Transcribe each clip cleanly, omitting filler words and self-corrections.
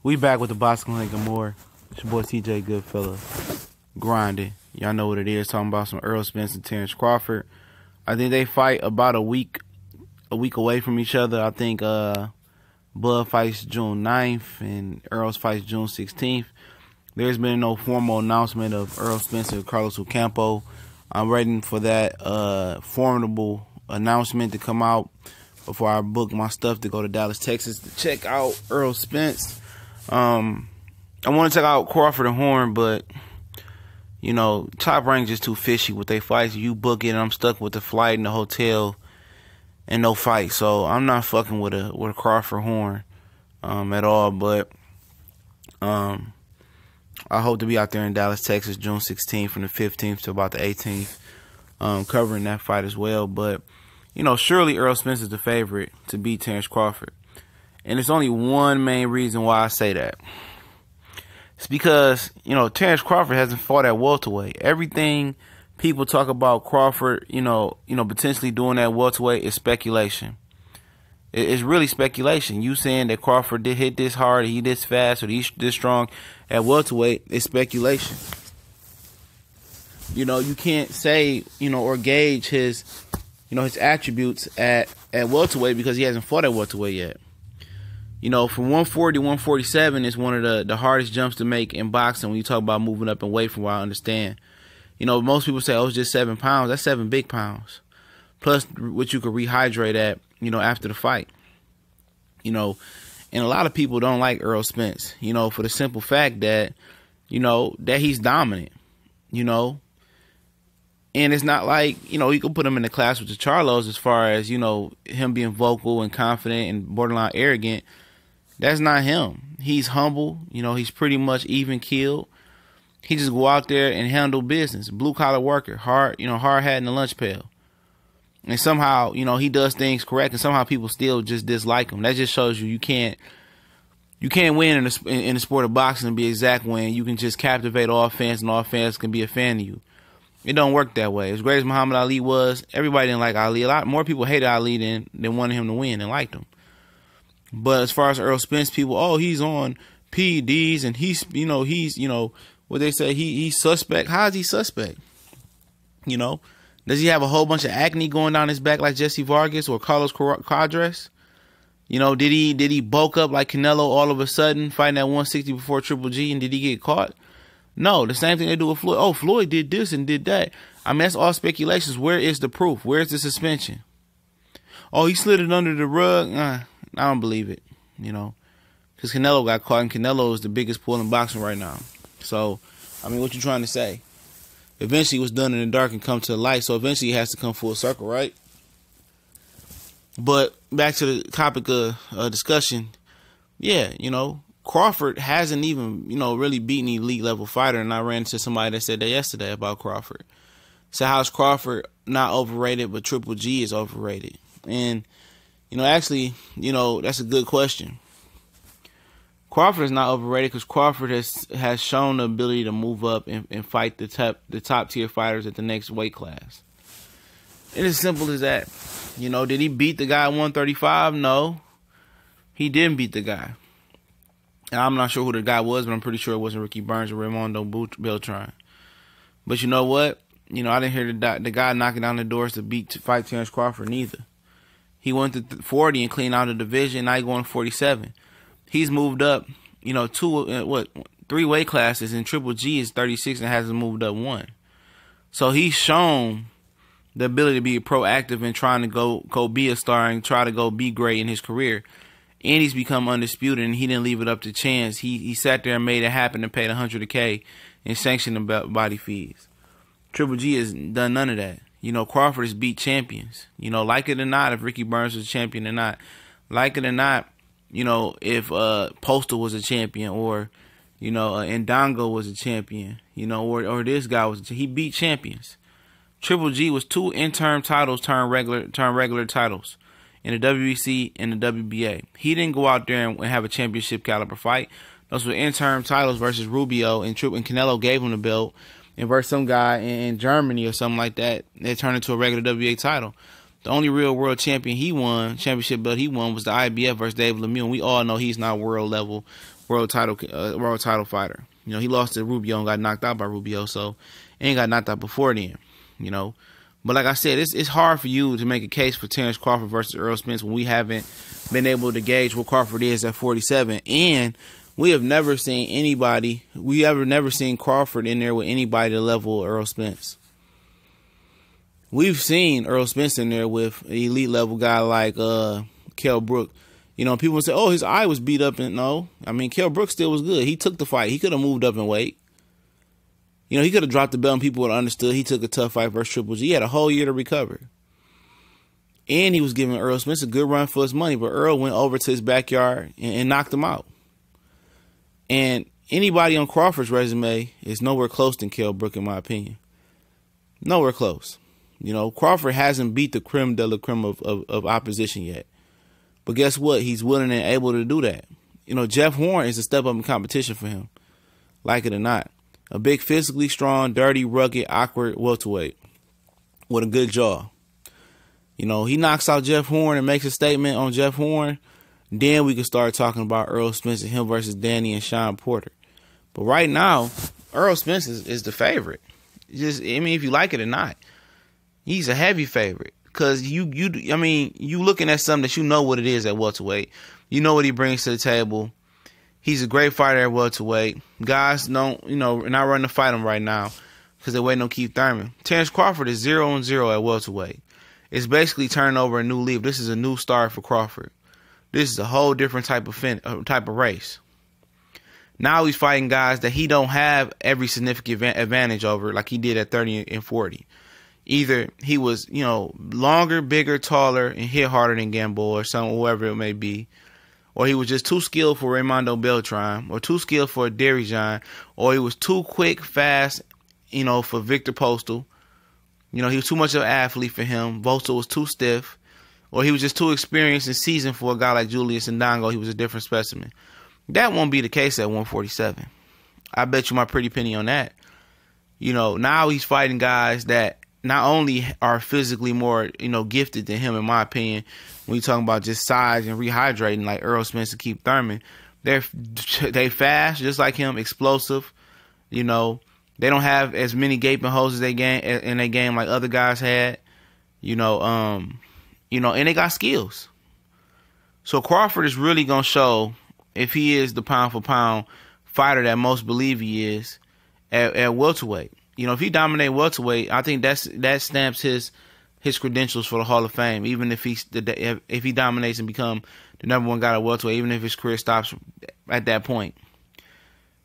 We back with the Boxing Link and more. It's your boy TJ Goodfella. Grinding. Y'all know what it is. Talking about some Errol Spence and Terence Crawford. I think they fight about a week away from each other. I think Bud fights June 9th and Errol fights June 16th. There's been no formal announcement of Errol Spence and Carlos Ocampo. I'm waiting for that formidable announcement to come out before I book my stuff to go to Dallas, Texas to check out Errol Spence. I want to check out Crawford and Horn, but you know, Top Rank just too fishy with their fights. You book it and I'm stuck with the flight and the hotel and no fight. So I'm not fucking with a Crawford Horn at all. But I hope to be out there in Dallas, Texas, June 16th from the 15th to about the 18th, covering that fight as well. But you know, surely Errol Spence is the favorite to beat Terence Crawford. And there's only one main reason why I say that. It's because, you know, Terence Crawford hasn't fought at welterweight. Everything people talk about Crawford, you know, potentially doing that welterweight is speculation. It's really speculation. You saying that Crawford did hit this hard, he this fast, or he's this strong at welterweight is speculation. You know, you can't say, you know, or gauge his, you know, his attributes at welterweight because he hasn't fought at welterweight yet. You know, from 140 to 147 is one of the hardest jumps to make in boxing when you talk about moving up in weight, from what I understand. You know, most people say, oh, it's just 7 pounds. That's 7 big pounds. Plus what you could rehydrate at, you know, after the fight. You know, and a lot of people don't like Errol Spence, you know, for the simple fact that, you know, that he's dominant, you know. And it's not like, you know, you can put him in the class with the Charlos as far as, you know, him being vocal and confident and borderline arrogant. That's not him. He's humble. You know, he's pretty much even keeled. He just go out there and handle business. Blue collar worker, hard hat in the lunch pail. And somehow, you know, he does things correct, and somehow people still just dislike him. That just shows you can't win in the sport of boxing and be exact when you can just captivate all fans and all fans can be a fan of you. It don't work that way. As great as Muhammad Ali was, everybody didn't like Ali. A lot more people hated Ali than wanted him to win and liked him. But as far as Errol Spence, people, oh, he's on PEDs and he's what they say, he's suspect. How is he suspect? You know, does he have a whole bunch of acne going down his back like Jesse Vargas or Carlos Cadres? You know, did he bulk up like Canelo all of a sudden fighting at 160 before Triple G, and did he get caught? No, the same thing they do with Floyd. Oh, Floyd did this and did that. I mean, that's all speculations. Where is the proof? Where's the suspension? Oh, he slid it under the rug. I don't believe it, you know, because Canelo got caught, and Canelo is the biggest pull in boxing right now. So, I mean, what you trying to say? Eventually, what's done in the dark can come to the light, so eventually it has to come full circle, right? But back to the topic of discussion, yeah, you know, Crawford hasn't even, you know, really beaten an elite level fighter, and I ran into somebody that said that yesterday about Crawford. So how's Crawford not overrated, but Triple G is overrated? And you know, actually, you know, that's a good question. Crawford is not overrated because Crawford has shown the ability to move up and fight the top tier fighters at the next weight class. It's as simple as that. You know, did he beat the guy at 135? No, he didn't beat the guy. And I'm not sure who the guy was, but I'm pretty sure it wasn't Ricky Burns or Raymondo Beltran. But you know what? You know, I didn't hear the guy knocking down the doors to fight Terence Crawford neither. He went to 40 and cleaned out the division. Now he's going to 47. He's moved up, you know, 3 weight classes, and Triple G is 36 and hasn't moved up 1. So he's shown the ability to be proactive in trying to go be a star and try to go be great in his career. And he's become undisputed, and he didn't leave it up to chance. He sat there and made it happen and paid $100K and sanctioned the body fees. Triple G has done none of that. You know, Crawford has beat champions. You know, like it or not, if Ricky Burns was a champion or not. Like it or not, you know, if Postal was a champion, or, you know, Ndongo was a champion, you know, or this guy was, he beat champions. Triple G was 2 interim titles turned regular titles in the WBC and the WBA. He didn't go out there and have a championship caliber fight. Those were interim titles versus Rubio, and Canelo gave him the belt. And versus some guy in Germany or something like that, they turned into a regular WBA title. The only real world championship belt he won was the IBF versus David Lemieux. And we all know he's not world level, world title fighter. You know, he lost to Rubio and got knocked out by Rubio, so he ain't got knocked out before then. You know, but like I said, it's hard for you to make a case for Terence Crawford versus Errol Spence when we haven't been able to gauge what Crawford is at 47, and we have never seen Crawford in there with anybody the level of Errol Spence. We've seen Errol Spence in there with an elite level guy like Kell Brook. You know, people say, oh, his eye was beat up. And no, I mean, Kell Brook still was good. He took the fight. He could have moved up in weight. You know, he could have dropped the belt and people would have understood he took a tough fight versus Triple G. He had a whole year to recover. And he was giving Errol Spence a good run for his money. But Earl went over to his backyard and knocked him out. And anybody on Crawford's resume is nowhere close than Kell Brook, in my opinion. Nowhere close. You know, Crawford hasn't beat the creme de la creme of opposition yet. But guess what? He's willing and able to do that. You know, Jeff Horn is a step up in competition for him. Like it or not. A big, physically strong, dirty, rugged, awkward welterweight with a good jaw. You know, he knocks out Jeff Horn and makes a statement on Jeff Horn. Then we can start talking about Errol Spence and him versus Danny and Sean Porter. But right now, Errol Spence is the favorite. Just, I mean, if you like it or not. He's a heavy favorite because you looking at something that you know what it is at welterweight. You know what he brings to the table. He's a great fighter at welterweight. Guys not running to fight him right now because they're waiting on Keith Thurman. Terence Crawford is 0-0 at welterweight. It's basically turning over a new leaf. This is a new start for Crawford. This is a whole different type of race. Now he's fighting guys that he don't have every significant advantage over like he did at 30 and 40. Either he was, longer, bigger, taller, and hit harder than Gamboa or whoever it may be. Or he was just too skilled for Raymondo Beltran, or too skilled for Derijan, or he was too quick, fast, for Victor Postal. He was too much of an athlete for him. Postal was too stiff. Or he was just too experienced and seasoned for a guy like Julius Ndongo. He was a different specimen. That won't be the case at 147. I bet you my pretty penny on that. Now he's fighting guys that not only are physically more, gifted than him, in my opinion, when you're talking about just size and rehydrating like Errol Spence and Keith Thurman, they fast just like him, explosive. They don't have as many gaping holes as they in their game like other guys had. And they got skills. So Crawford is really gonna show if he is the pound for pound fighter that most believe he is at welterweight. If he dominates welterweight, I think that stamps his credentials for the Hall of Fame. Even if he dominates and become the number one guy at welterweight, even if his career stops at that point.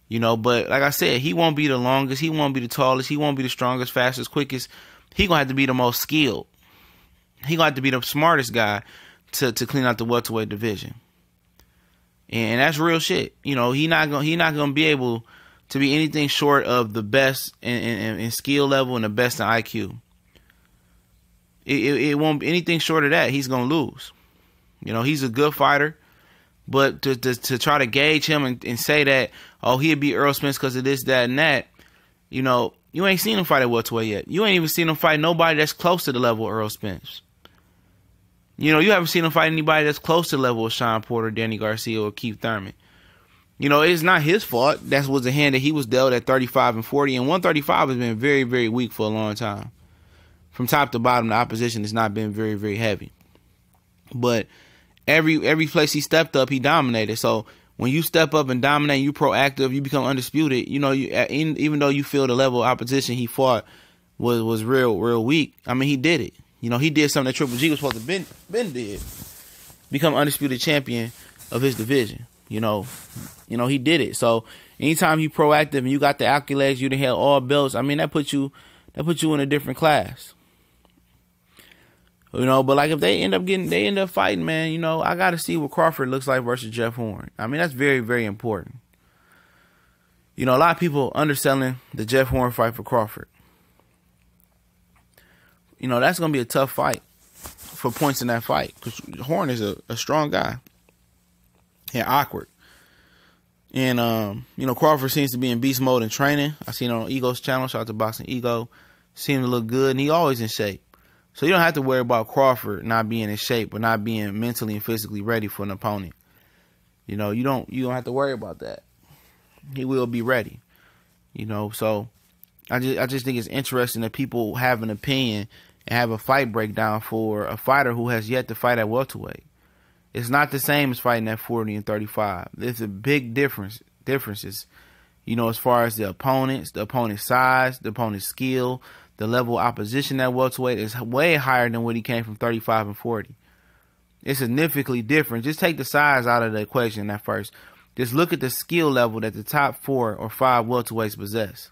But like I said, he won't be the longest, he won't be the tallest, he won't be the strongest, fastest, quickest. He gonna have to be the most skilled. He gonna have to be the smartest guy to clean out the welterweight division. And that's real shit. He not gonna be able to be anything short of the best in skill level and the best in IQ. It won't be anything short of that. He's going to lose. He's a good fighter. But to try to gauge him and say that, oh, he'd be Errol Spence because of this, that, and that, you ain't seen him fight at welterweight yet. You ain't even seen him fight nobody that's close to the level of Errol Spence. You haven't seen him fight anybody that's close to the level of Sean Porter, Danny Garcia, or Keith Thurman. It's not his fault. That was the hand that he was dealt at 35 and 40. And 135 has been very, very weak for a long time. From top to bottom, the opposition has not been very, very heavy. But every place he stepped up, he dominated. So when you step up and dominate, you proactive, you become undisputed. Even though you feel the level of opposition he fought was real weak. I mean, he did it. He did something that Triple G was supposed to been did. Become undisputed champion of his division. He did it. So anytime you proactive and you got the accolades, you done held all belts. I mean, that put you in a different class. But like if they end up fighting, man, I got to see what Crawford looks like versus Jeff Horn. I mean, that's very, very important. A lot of people underselling the Jeff Horn fight for Crawford. That's going to be a tough fight for points in that fight because Horn is a strong guy. Yeah, awkward. And, Crawford seems to be in beast mode in training. I seen it on Ego's channel. Shout out to Boxing Ego. Seemed to look good, and he always in shape. So you don't have to worry about Crawford not being in shape or not being mentally and physically ready for an opponent. You know, you don't have to worry about that. He will be ready. You know, so I just think it's interesting that people have an opinion and have a fight breakdown for a fighter who has yet to fight at welterweight. It's not the same as fighting at 40 and 35. There's a big differences, you know, as far as the opponent's size, the opponent's skill, the level of opposition at welterweight is way higher than what he came from 35 and 40. It's significantly different. Just take the size out of the equation at first. Just look at the skill level that the top 4 or 5 welterweights possess.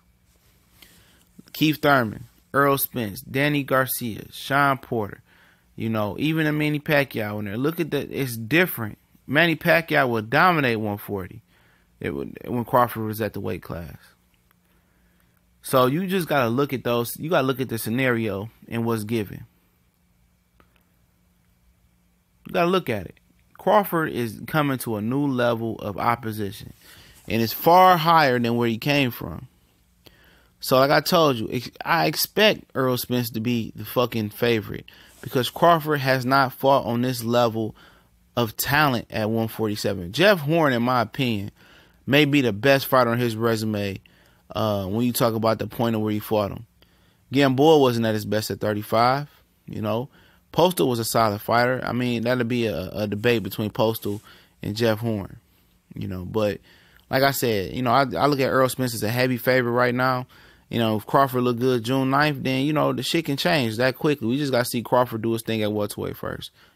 Keith Thurman, Errol Spence, Danny Garcia, Sean Porter, you know, even a Manny Pacquiao in there. Look at that. It's different. Manny Pacquiao would dominate 140 when Crawford was at the weight class. So you just got to look at those. You got to look at the scenario and what's given. You got to look at it. Crawford is coming to a new level of opposition, and it's far higher than where he came from. So like I told you, I expect Errol Spence to be the fucking favorite because Crawford has not fought on this level of talent at 147. Jeff Horn, in my opinion, may be the best fighter on his resume when you talk about the point of where he fought him. Gamboa wasn't at his best at 35, you know. Postal was a solid fighter. I mean, that'll be a debate between Postal and Jeff Horn, you know. But like I said, you know, I look at Errol Spence as a heavy favorite right now. You know, if Crawford look good June 9th, then, you know, the shit can change that quickly. We just got to see Crawford do his thing at welterweight first.